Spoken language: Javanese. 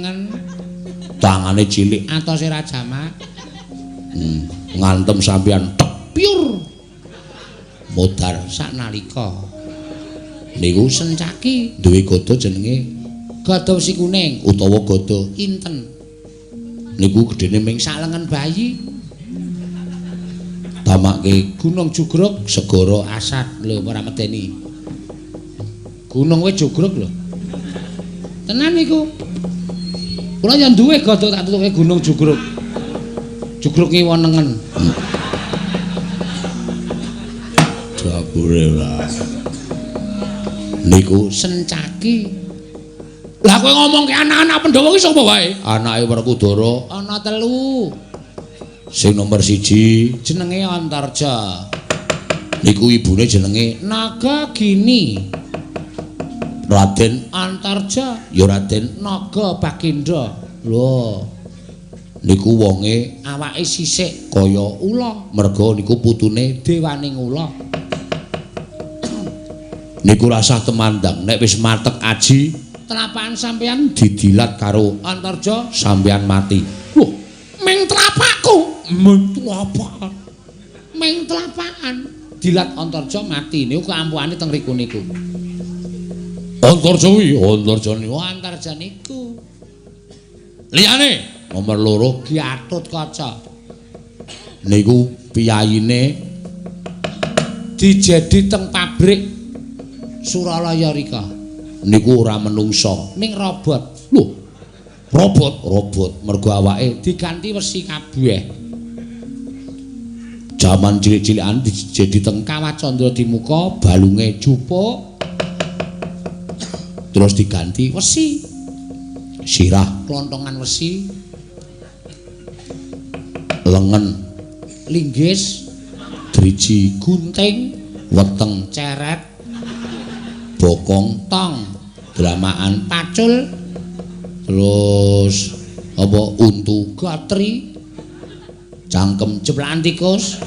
salengen. Tangane cilik atose ra jamak. Ngantem sampeyan tepiur. Modar saknalika. Niku Sencaki duwe gada jenenge gada wesi kuning utawa gada inten. Niku gedene ming salengen bayi. Tamake Gunung Jugruk segara asat lho ora medeni. Gunung wis jugruk lho. Tenan niku. Kula ya duwe gada tak tutuke Gunung Jugruk. Jugruk ngiwonengen. Dapure lah. Niku Sencaki. Lah kowe ngomongke anak-anak Pandhawa ki sapa wae? Anake Werkudara ana 3. Sing nomor 1 jenenge Antarja. Niku ibune jenenge Nagagini. Raden Antarja ya Raden Naga Bagindra. Lho. Niku wonge awake sisik kaya ula, merga niku putune Dewaning Ula. Niku rasah temandang nek wis matek aji, telapakan sampeyan didilat karo Antarja sampeyan mati. Loh, ming telapakku. Ming telapakan. Ming telapakan. Dilat Antarja mati niku keampuhane teng riku niku. Antarja niku. Liyane nomor 2 Gatotkaca. Niku piyayine dijedi teng pabrik Suralaya rika. Niku ora menungsa, ning robot. Lho, robot mergo awake diganti wesi kabeh. Jaman cilik-cilikan dijedi teng Kawah Candra Dimuka, balunge jupuk. Terus diganti wesi. Sirah klontongan wesi. Lengen linggis, driji gunting, weteng ceret, bokong tong, dramaan pacul, terus apa untu gatri, cangkem jeplakan tikus.